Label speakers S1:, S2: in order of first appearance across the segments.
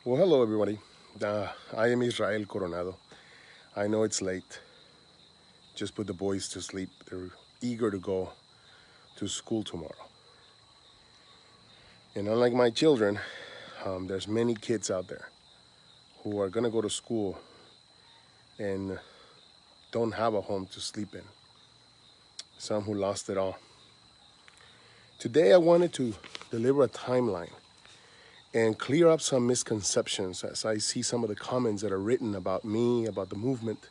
S1: Well, hello everybody. I am Israel Coronado. I know it's late. Just put the boys to sleep. They're eager to go to school tomorrow. And unlike my children, there's many kids out there who are gonna go to school and don't have a home to sleep in. Some who lost it all. Today I wanted to deliver a timeline and clear up some misconceptions as I see some of the comments that are written about me, about the movement.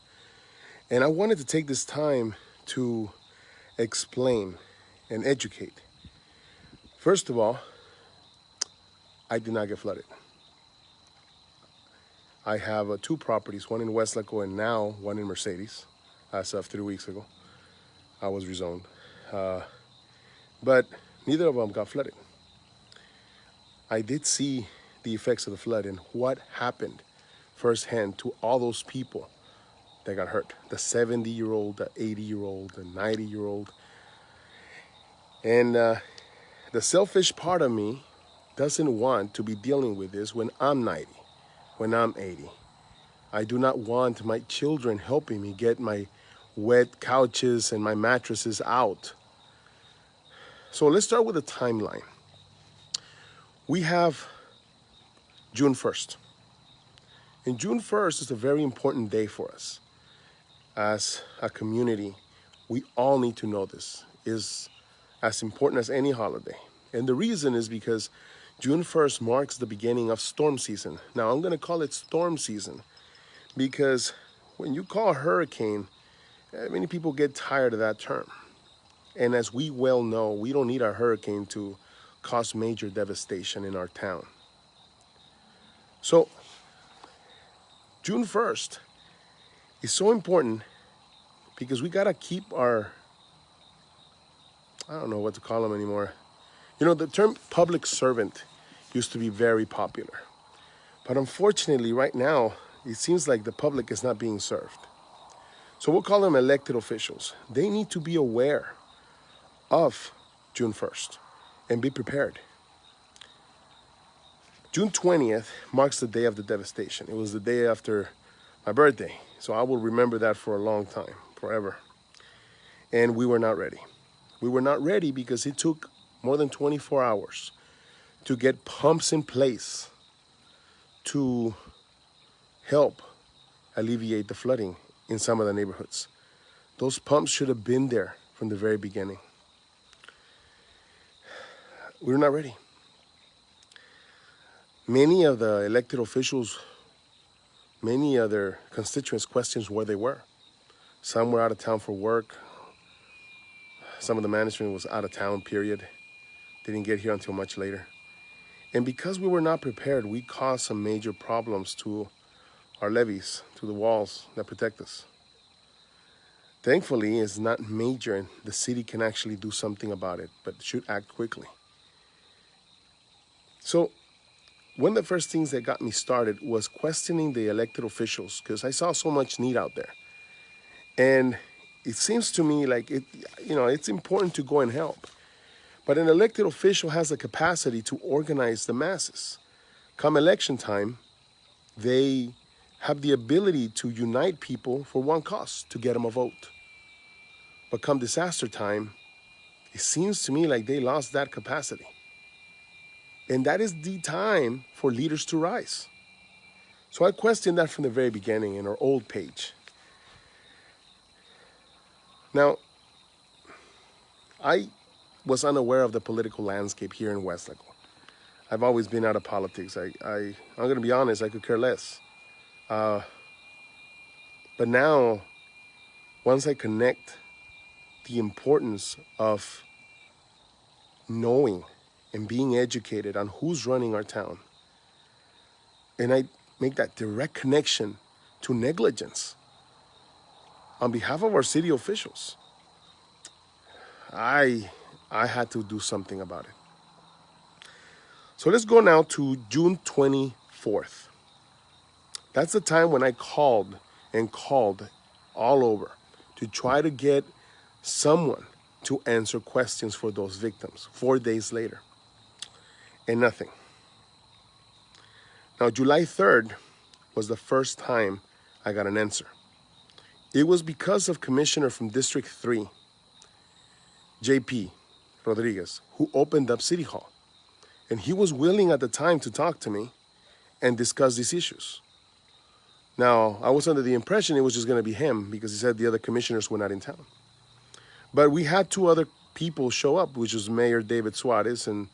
S1: And I wanted to take this time to explain and educate. First of all, I did not get flooded. I have two properties, one in Westlaco and now one in Mercedes. As of 3 weeks ago, I was rezoned. But neither of them got flooded. I did see the effects of the flood and what happened firsthand to all those people that got hurt. The 70-year-old, the 80-year-old, the 90-year-old. And the selfish part of me doesn't want to be dealing with this when I'm 90, when I'm 80. I do not want my children helping me get my wet couches and my mattresses out. So let's start with a timeline. We have June 1st. And June 1st is a very important day for us. As a community, we all need to know this. Is as important as any holiday. And the reason is because June 1st marks the beginning of storm season. Now, I'm going to call it storm season because when you call a hurricane, many people get tired of that term. And as we well know, we don't need a hurricane to cause major devastation in our town. So, June 1st is so important because we got to keep our, I don't know what to call them anymore. You know, the term public servant used to be very popular. But unfortunately, right now, it seems like the public is not being served. So we'll call them elected officials. They need to be aware of June 1st and be prepared. June 20th marks the day of the devastation. It was the day after my birthday. So I will remember that for a long time, forever. And we were not ready. We were not ready because it took more than 24 hours to get pumps in place to help alleviate the flooding in some of the neighborhoods. Those pumps should have been there from the very beginning. We were not ready. Many of the elected officials, many of their constituents questioned where they were. Some were out of town for work. Some of the management was out of town, period. They didn't get here until much later. And because we were not prepared, we caused some major problems to our levees, to the walls that protect us. Thankfully, it's not major and the city can actually do something about it, but should act quickly. So one of the first things that got me started was questioning the elected officials because I saw so much need out there. And it seems to me like it's important to go and help. But an elected official has the capacity to organize the masses. Come election time, they have the ability to unite people for one cause, to get them a vote. But come disaster time, it seems to me like they lost that capacity. And that is the time for leaders to rise. So I questioned that from the very beginning in our old page. Now, I was unaware of the political landscape here in Westlaco. I've always been out of politics. I'm going to be honest, I could care less. But now, once I connect the importance of knowing and being educated on who's running our town, and I make that direct connection to negligence on behalf of our city officials, I had to do something about it. So let's go now to June 24th. That's the time when I called all over to try to get someone to answer questions for those victims 4 days later. And nothing. Now, July 3rd was the first time I got an answer. It was because of Commissioner from District 3, JP Rodriguez, who opened up City Hall. And he was willing at the time to talk to me and discuss these issues. Now, I was under the impression it was just going to be him because he said the other commissioners were not in town. But we had two other people show up, which was Mayor David Suarez and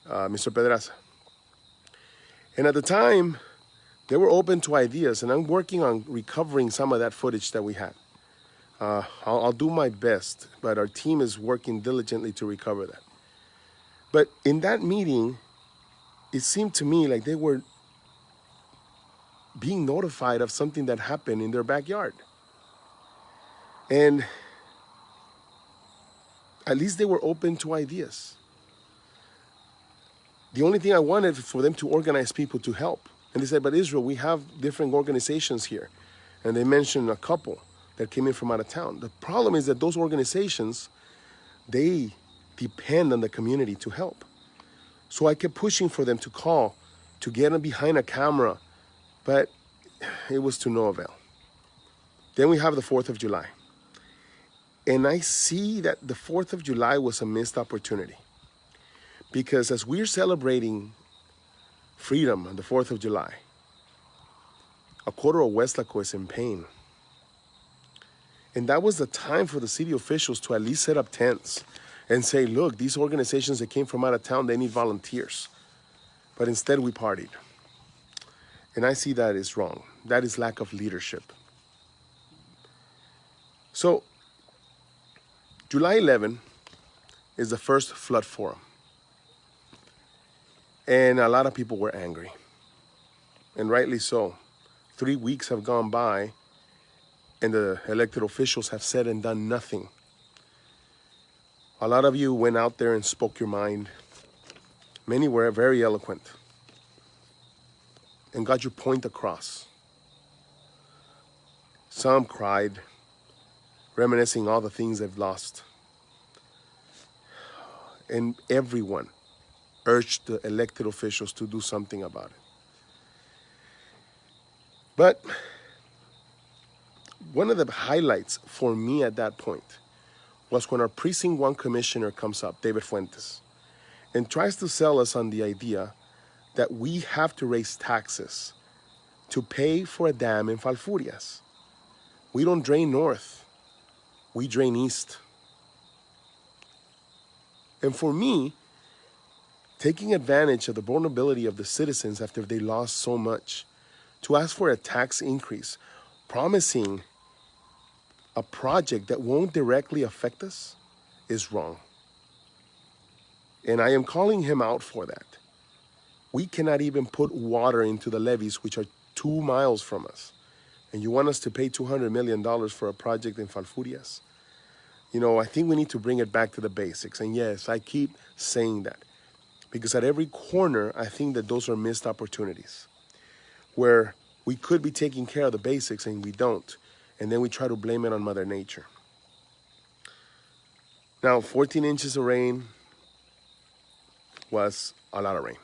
S1: Mr. Pedraza. And at the time, they were open to ideas, and I'm working on recovering some of that footage that we had. I'll do my best, but our team is working diligently to recover that. But in that meeting, it seemed to me like they were being notified of something that happened in their backyard. And at least they were open to ideas. The only thing I wanted was for them to organize people to help. And they said, but Israel, we have different organizations here. And they mentioned a couple that came in from out of town. The problem is that those organizations, they depend on the community to help. So I kept pushing for them to call, to get them behind a camera, but it was to no avail. Then we have the 4th of July. And I see that the 4th of July was a missed opportunity. Because as we're celebrating freedom on the 4th of July, a quarter of Westlaco is in pain. And that was the time for the city officials to at least set up tents and say, look, these organizations that came from out of town, they need volunteers. But instead we partied. And I see that is wrong. That is lack of leadership. So July 11 is the first flood forum. And a lot of people were angry. And rightly so. 3 weeks have gone by and the elected officials have said and done nothing. A lot of you went out there and spoke your mind. Many were very eloquent and got your point across. Some cried, reminiscing all the things they've lost. And everyone urged the elected officials to do something about it. But one of the highlights for me at that point was when our Precinct 1 commissioner comes up, David Fuentes, and tries to sell us on the idea that we have to raise taxes to pay for a dam in Falfurrias. We don't drain north, we drain east. And for me, taking advantage of the vulnerability of the citizens after they lost so much, to ask for a tax increase, promising a project that won't directly affect us, is wrong. And I am calling him out for that. We cannot even put water into the levees, which are 2 miles from us. And you want us to pay $200 million for a project in Falfurrias? You know, I think we need to bring it back to the basics. And yes, I keep saying that. Because at every corner, I think that those are missed opportunities where we could be taking care of the basics and we don't. And then we try to blame it on Mother Nature. Now, 14 inches of rain was a lot of rain.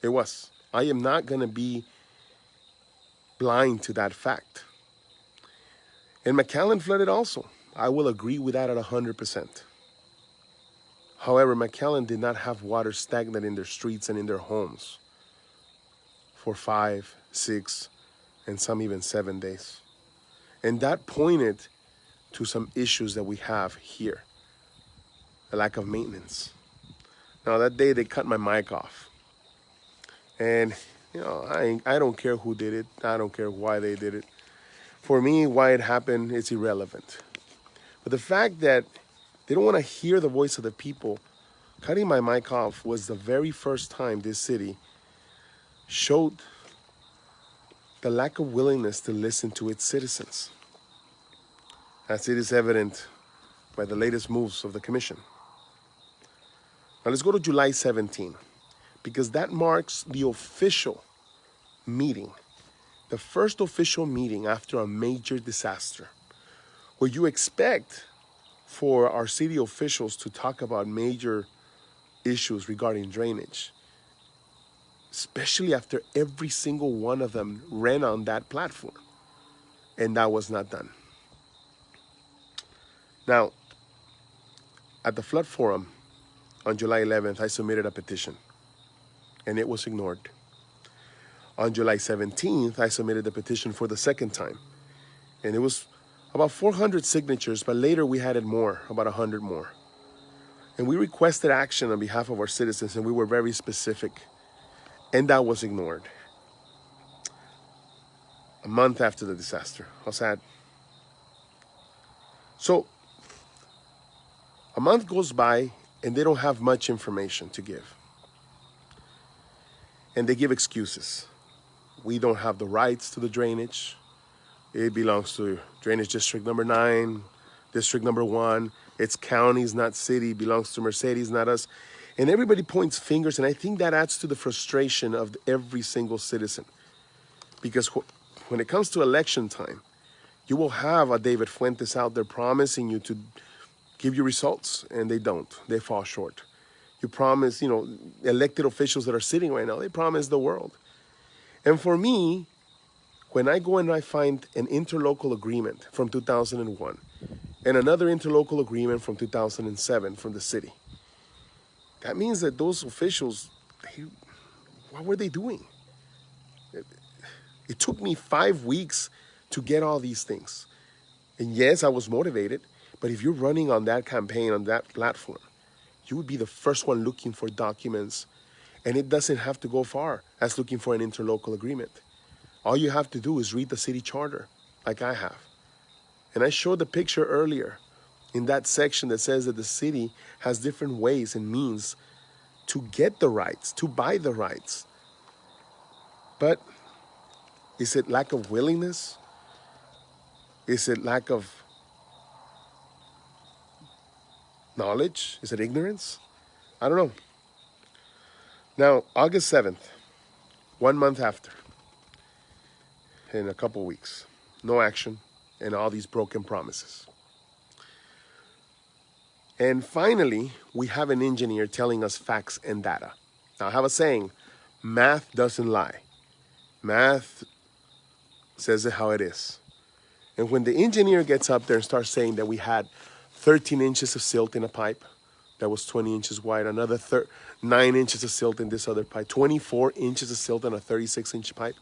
S1: It was. I am not going to be blind to that fact. And McAllen flooded also. I will agree with that at 100%. However, McAllen did not have water stagnant in their streets and in their homes for 5, 6, and some even 7 days. And that pointed to some issues that we have here. The lack of maintenance. Now that day they cut my mic off. And you know, I don't care who did it. I don't care why they did it. For me, why it happened, it's irrelevant. But the fact that they don't want to hear the voice of the people, cutting my mic off was the very first time this city showed the lack of willingness to listen to its citizens, as it is evident by the latest moves of the commission. Now let's go to July 17, because that marks the official meeting, the first official meeting after a major disaster, where you expect for our city officials to talk about major issues regarding drainage. especially after every single one of them ran on that platform. And that was not done. Now, at the Flood Forum on July 11th, I submitted a petition, and it was ignored. On July 17th, I submitted the petition for the second time, and it was about 400 signatures, but later we had it more, about 100 more. And we requested action on behalf of our citizens, and we were very specific, and that was ignored. A month after the disaster. How sad. So, a month goes by, and they don't have much information to give. And they give excuses. We don't have the rights to the drainage. It belongs to Drainage District number 9, District number 1. It's counties, not city. It belongs to Mercedes, not us. And everybody points fingers, and I think that adds to the frustration of every single citizen. Because when it comes to election time, you will have a David Fuentes out there promising you to give you results, and they don't. They fall short. You promise, elected officials that are sitting right now, they promise the world. And for me, when I go and I find an interlocal agreement from 2001 and another interlocal agreement from 2007 from the city, that means that those officials, what were they doing? It took me 5 weeks to get all these things. And yes, I was motivated, but if you're running on that campaign, on that platform, you would be the first one looking for documents, and it doesn't have to go far as looking for an interlocal agreement. All you have to do is read the city charter, like I have. And I showed the picture earlier in that section that says that the city has different ways and means to get the rights, to buy the rights. But is it lack of willingness? Is it lack of knowledge? Is it ignorance? I don't know. Now, August 7th, 1 month after, in a couple weeks, no action and all these broken promises. And finally, we have an engineer telling us facts and data. Now, I have a saying, math doesn't lie. Math says it how it is. And when the engineer gets up there and starts saying that we had 13 inches of silt in a pipe that was 20 inches wide, another 9 inches of silt in this other pipe, 24 inches of silt in a 36-inch pipe,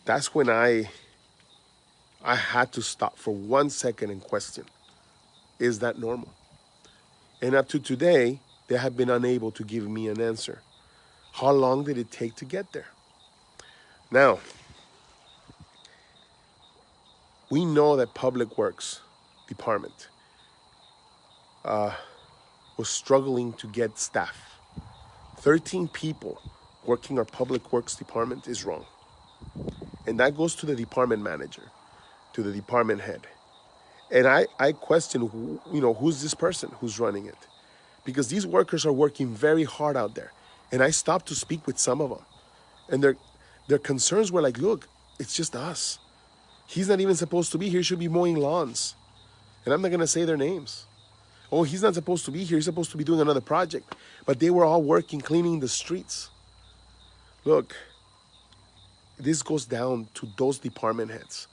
S1: that's when I had to stop for 1 second and question, is that normal? And up to today, they have been unable to give me an answer. How long did it take to get there? Now, we know that Public Works Department was struggling to get staff. 13 people working our Public Works Department is wrong. And that goes to the department manager, to the department head. And I question, who's this person who's running it? Because these workers are working very hard out there. And I stopped to speak with some of them. And their concerns were like, look, it's just us. He's not even supposed to be here. He should be mowing lawns. And I'm not going to say their names. Oh, he's not supposed to be here. He's supposed to be doing another project. But they were all working, cleaning the streets. Look, this goes down to those department heads.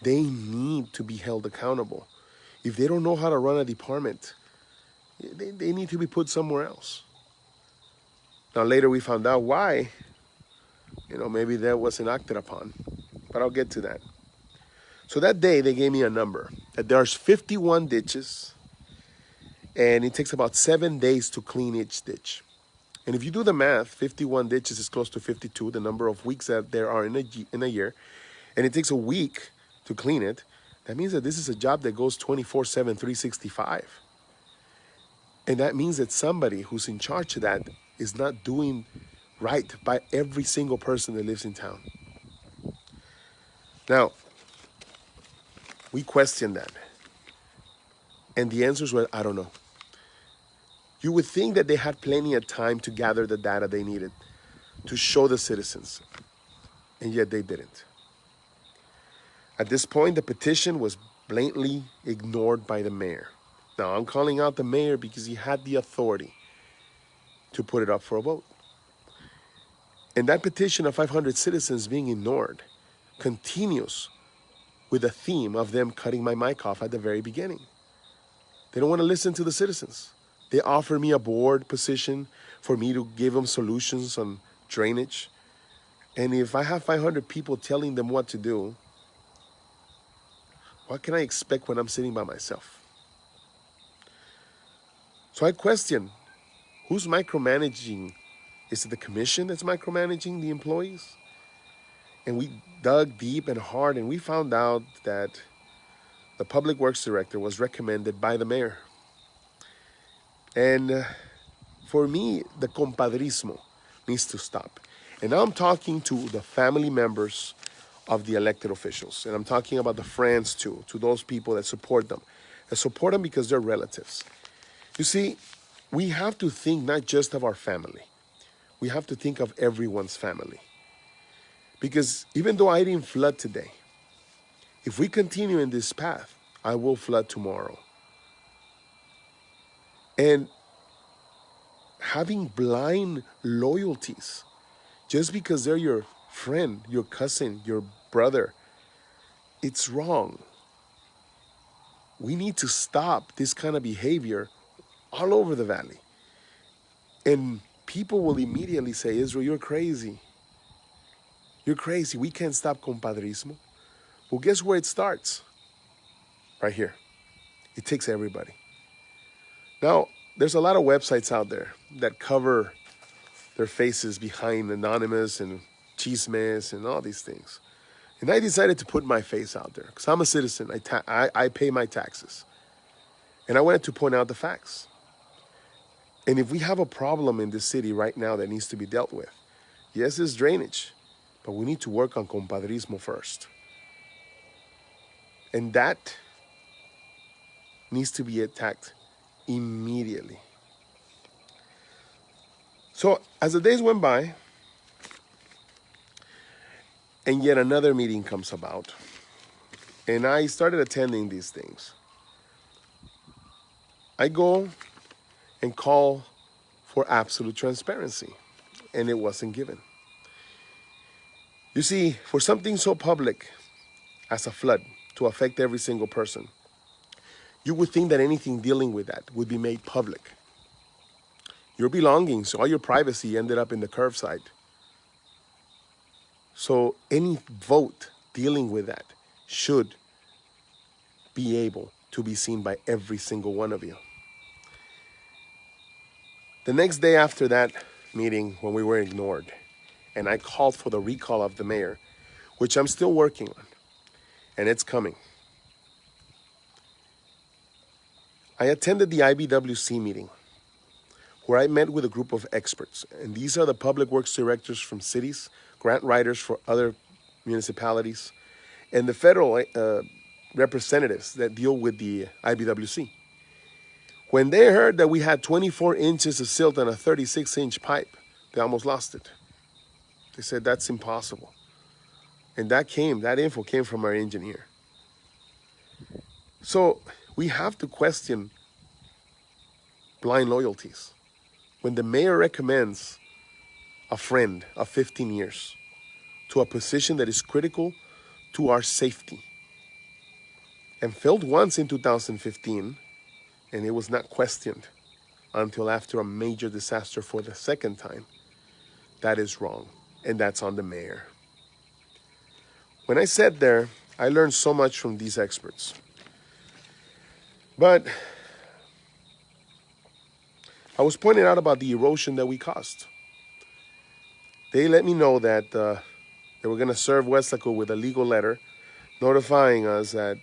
S1: They need to be held accountable. If they don't know how to run a department, they need to be put somewhere else. Now, later we found out why. Maybe that wasn't acted upon. But I'll get to that. So that day, they gave me a number. That there's 51 ditches, and it takes about 7 days to clean each ditch. And if you do the math, 51 ditches is close to 52, the number of weeks that there are in a year. And it takes a week to clean it. That means that this is a job that goes 24/7, 365. And that means that somebody who's in charge of that is not doing right by every single person that lives in town. Now, we questioned that. And the answers were, I don't know. You would think that they had plenty of time to gather the data they needed to show the citizens. And yet they didn't. At this point, the petition was blatantly ignored by the mayor. Now, I'm calling out the mayor because he had the authority to put it up for a vote. And that petition of 500 citizens being ignored continues with a theme of them cutting my mic off at the very beginning. They don't want to listen to the citizens. They offer me a board position for me to give them solutions on drainage. And if I have 500 people telling them what to do, what can I expect when I'm sitting by myself? So I question, who's micromanaging? Is it the commission that's micromanaging the employees? And we dug deep and hard, and we found out that the public works director was recommended by the mayor. And for me, the compadrismo needs to stop. And now I'm talking to the family members of the elected officials. And I'm talking about the friends too, to those people that support them. That support them because they're relatives. You see, we have to think not just of our family. We have to think of everyone's family. Because even though I didn't flood today, if we continue in this path, I will flood tomorrow. And having blind loyalties, just because they're your friend, your cousin, your brother, it's wrong. We need to stop this kind of behavior all over the valley. And people will immediately say, Israel, you're crazy. You're crazy. We can't stop compadrismo. Well, guess where it starts? Right here. It takes everybody. Now, there's a lot of websites out there that cover their faces behind anonymous and chismes and all these things. And I decided to put my face out there because I'm a citizen. I pay my taxes. And I wanted to point out the facts. And if we have a problem in this city right now that needs to be dealt with, yes, it's drainage, but we need to work on compadrismo first. And that needs to be attacked immediately. So as the days went by, and yet another meeting comes about, and I started attending these things. I go and call for absolute transparency, and it wasn't given. You see, for something so public as a flood to affect every single person, you would think that anything dealing with that would be made public. Your belongings, all your privacy ended up in the curbside. So any vote dealing with that should be able to be seen by every single one of you. The next day after that meeting, when we were ignored, and I called for the recall of the mayor, which I'm still working on, and it's coming. I attended the IBWC meeting, where I met with a group of experts, and these are the public works directors from cities, grant writers for other municipalities, and the federal representatives that deal with the IBWC. When they heard that we had 24 inches of silt on a 36-inch pipe, they almost lost it. They said, that's impossible. And that info came from our engineer. So we have to question blind loyalties. When the mayor recommends a friend of 15 years to a position that is critical to our safety, and failed once in 2015, and it was not questioned until after a major disaster for the second time, that is wrong, and that's on the mayor. When I sat there, I learned so much from these experts. But I was pointing out about the erosion that we caused. They let me know that they were going to serve Westlaco with a legal letter notifying us that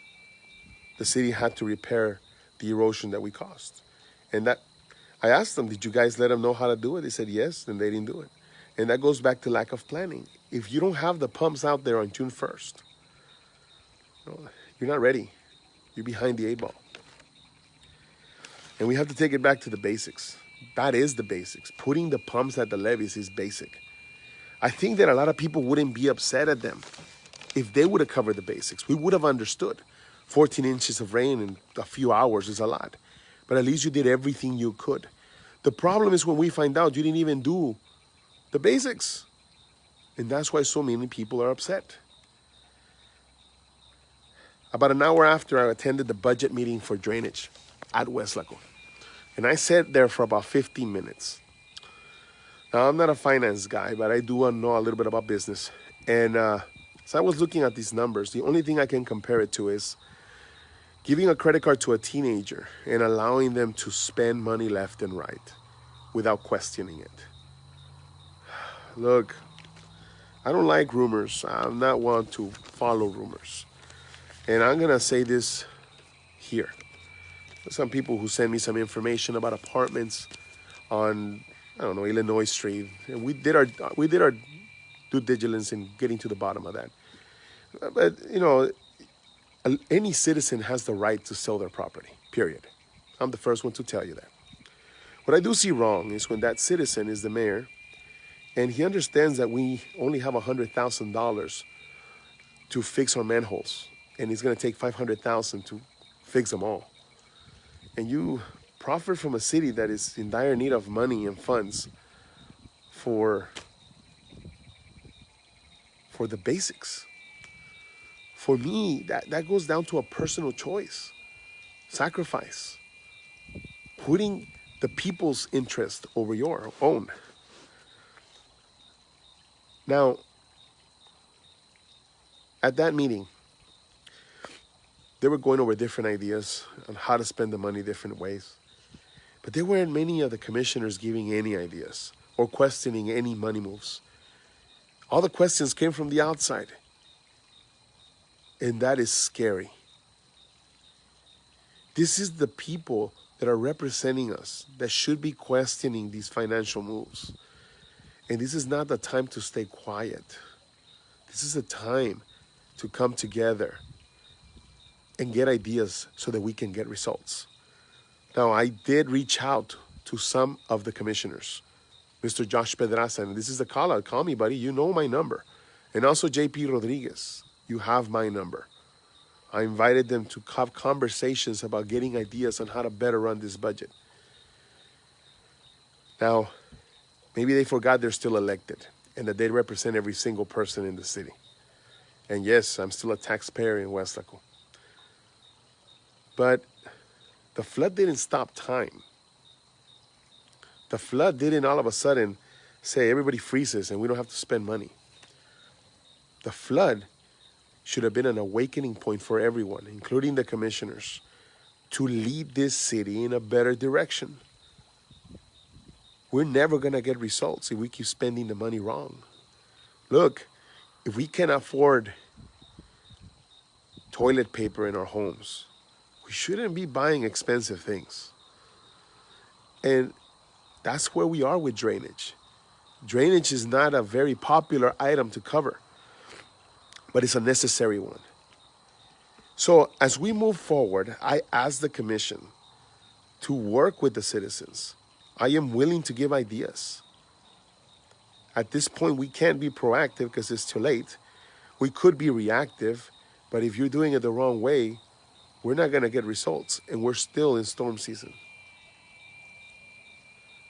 S1: the city had to repair the erosion that we caused. And that I asked them, did you guys let them know how to do it? They said yes, and they didn't do it. And that goes back to lack of planning. If you don't have the pumps out there on June 1st, you're not ready. You're behind the 8 ball. And we have to take it back to the basics. That is the basics. Putting the pumps at the levees is basic. I think that a lot of people wouldn't be upset at them if they would have covered the basics. We would have understood. 14 inches of rain in a few hours is a lot. But at least you did everything you could. The problem is when we find out you didn't even do the basics. And that's why so many people are upset. About an hour after, I attended the budget meeting for drainage at Westlaco. And I sat there for about 15 minutes. Now, I'm not a finance guy, but I do know a little bit about business. And so I was looking at these numbers. The only thing I can compare it to is giving a credit card to a teenager and allowing them to spend money left and right without questioning it. Look, I don't like rumors. I'm not one to follow rumors. And I'm going to say this here. Some people who send me some information about apartments on, I don't know, Illinois Street. And we did our due diligence in getting to the bottom of that. But, you know, any citizen has the right to sell their property, period. I'm the first one to tell you that. What I do see wrong is when that citizen is the mayor and he understands that we only have $100,000 to fix our manholes and he's going to take $500,000 to fix them all. And you profit from a city that is in dire need of money and funds for the basics. For me, that goes down to a personal choice, sacrifice, putting the people's interest over your own. Now, at that meeting, they were going over different ideas on how to spend the money different ways. But there weren't many of the commissioners giving any ideas or questioning any money moves. All the questions came from the outside. And that is scary. This is the people that are representing us that should be questioning these financial moves. And this is not the time to stay quiet. This is the time to come together and get ideas so that we can get results. Now, I did reach out to some of the commissioners. Mr. Josh Pedraza, and this is the call out. Call me, buddy. You know my number. And also JP Rodriguez. You have my number. I invited them to have conversations about getting ideas on how to better run this budget. Now, maybe they forgot they're still elected and that they represent every single person in the city. And yes, I'm still a taxpayer in Westlaco. But the flood didn't stop time. The flood didn't all of a sudden say everybody freezes and we don't have to spend money. The flood should have been an awakening point for everyone, including the commissioners, to lead this city in a better direction. We're never going to get results if we keep spending the money wrong. Look, if we can afford toilet paper in our homes, we shouldn't be buying expensive things. And that's where we are with drainage. Drainage is not a very popular item to cover, but it's a necessary one. So as we move forward, I ask the commission to work with the citizens. I am willing to give ideas. At this point, we can't be proactive because it's too late. We could be reactive, but if you're doing it the wrong way, we're not going to get results, and we're still in storm season.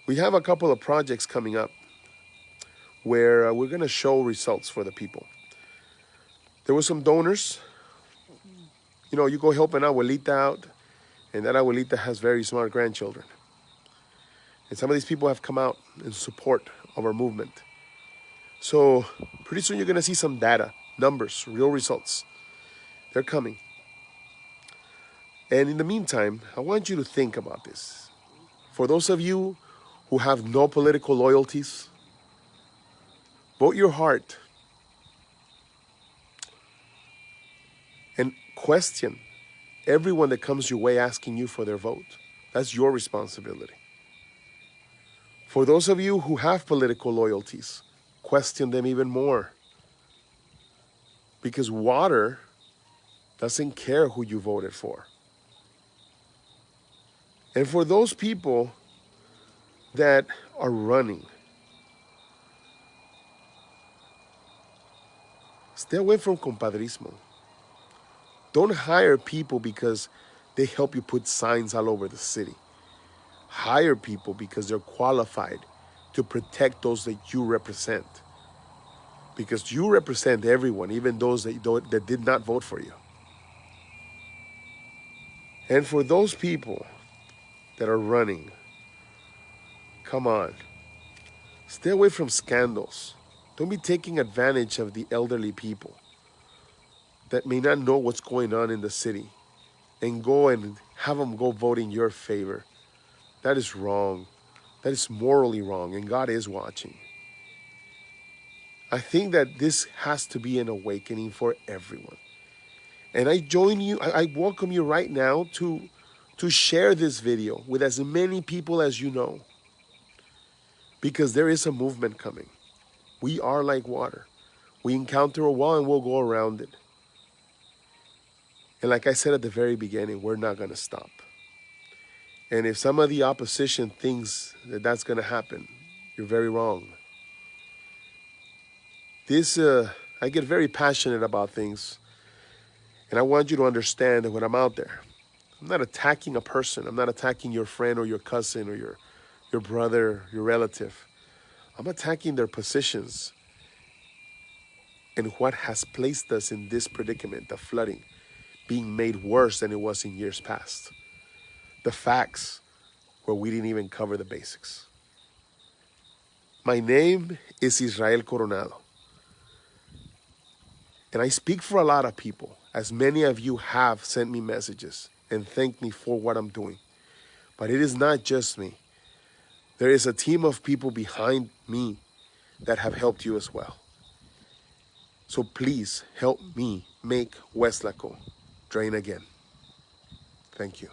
S1: We have a couple of projects coming up where we're going to show results for the people. There were some donors. You know, you go help an abuelita out, and that abuelita has very smart grandchildren. And some of these people have come out in support of our movement. So pretty soon you're going to see some data, numbers, real results. They're coming. And in the meantime, I want you to think about this. For those of you who have no political loyalties, vote your heart and question everyone that comes your way asking you for their vote. That's your responsibility. For those of you who have political loyalties, question them even more. Because water doesn't care who you voted for. And for those people that are running, stay away from compadrismo. Don't hire people because they help you put signs all over the city. Hire people because they're qualified to protect those that you represent. because you represent everyone, even those that did not vote for you. And for those people that are running, come on, stay away from scandals. Don't be taking advantage of the elderly people that may not know what's going on in the city and go and have them go vote in your favor. That is wrong. That is morally wrong, and God is watching. I think that this has to be an awakening for everyone. And I join you, I welcome you right now to share this video with as many people as you know, because there is a movement coming. We are like water. We encounter a wall and we'll go around it. And like I said at the very beginning, we're not going to stop. And if some of the opposition thinks that that's going to happen, you're very wrong. I get very passionate about things. And I want you to understand that when I'm out there, I'm not attacking a person. I'm not attacking your friend or your cousin or your brother, your relative. I'm attacking their positions and what has placed us in this predicament, the flooding, being made worse than it was in years past. The facts where we didn't even cover the basics. My name is Israel Coronado. And I speak for a lot of people, as many of you have sent me messages and thanked me for what I'm doing. But it is not just me. There is a team of people behind me that have helped you as well. So please help me make Westlaco drain again. Thank you.